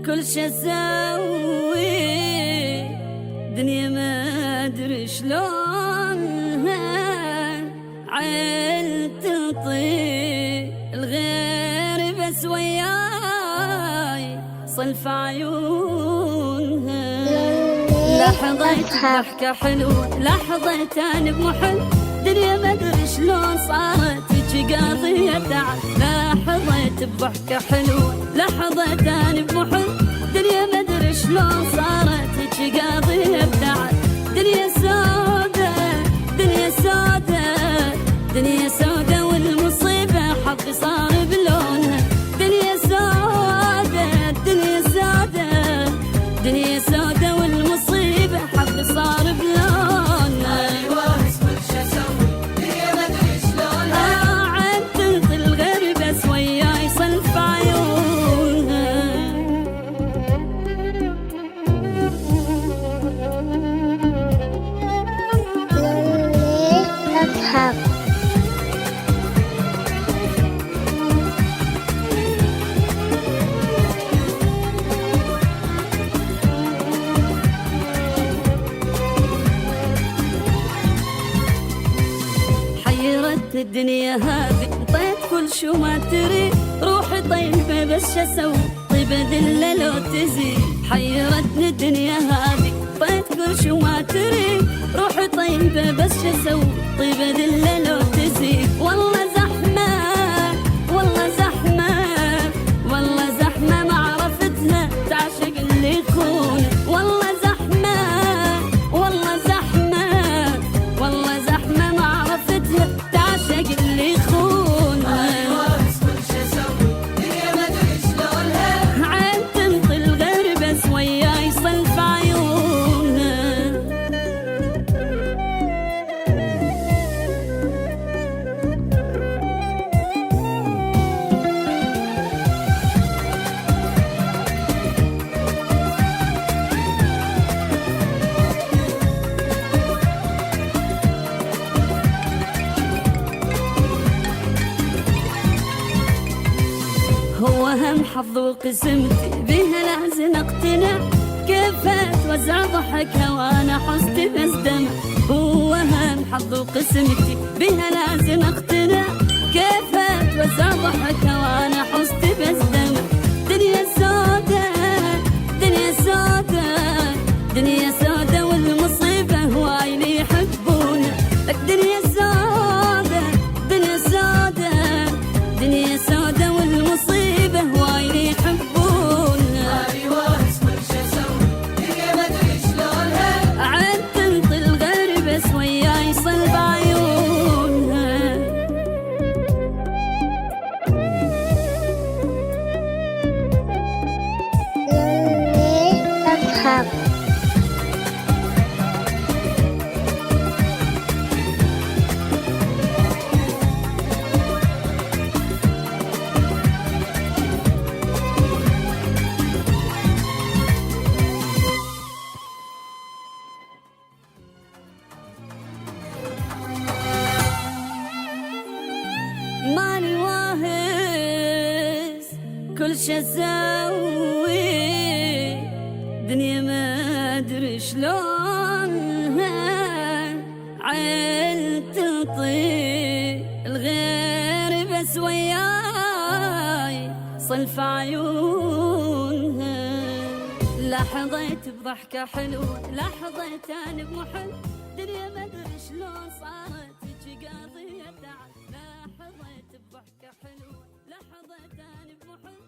كل شي اسوي دنيا ما ادري شلونها، عين تطير الغير بس وياي صلف عيونها. لحظة ضحكة حلوة، لحظة انا بمحل دنيا ما ادري شلون صارت هيجي قاضية تعب. لحظة بضحكة حلوة، لحظة انا بمحل دنيا ما ادري شلون صارت هيجي قاضية تعب. دنيا سودة دنيا سودة دنيا سودة والمصيبة حظي صار بلونها. دنيا سودة دنيا سودة دنيا سودة والمصيبة حظي صار بلونها. ايوه كل شي اسوي دنيا ما ادري شلونها، عين تنطي الغير بس وياي صلف عيونها. أصحاب حيرت الدنيا هذه طيت كل شو ما تريد، روحي طيبة بس شسوي طيبة ذلة لو تزيد. حيرتني الدنيا هذه طيت كل شو ما تريد، روحي طيبة بس شسوي طيبة ذلة لو تزيد. والله زحمة والله زحمة والله زحمة ما عرفتها تعشق اللي يخون. والله زحمة والله زحمة والله زحمة ما عرفتها تعشق اللي يخون. ايوه كل شي اسوي دنيا ما ادري شلونها، عين تنطي الغير بس وياي صلف عيونها. هو هم حظ وقسمتي بيها لازم اقتنع، كيف اتوزع ضحكها وانا حزتي بس دمع. هو هم حظ وقسمتي بيها لازم اقتنع، كيف اتوزع ضحكها وانا حزتي بس دمع. دنيا سودة دنيا سودة دنيا سودة والمصيبة هواي اللي يحبونها. لك دنيا سودة دنيا سودة دنيا سودة والمصيبة هواي اللي يحبونها. ايوه كل شي اسوي دنيا ما ادري شلونها، عين تنطي الغير بس وياي صلب عيونها. أصحاب ماني واهس كل شي اسوي دنيا ما ادري شلونها، عين تطير الغير بس وياي صلف عيونها. لحظة بضحكة حلوة، لحظة انا بمحل دنيا ما ادري شلون صارت هيجي قاضية تعب. لحظة بضحكة حلوة، لحظة انا بمحل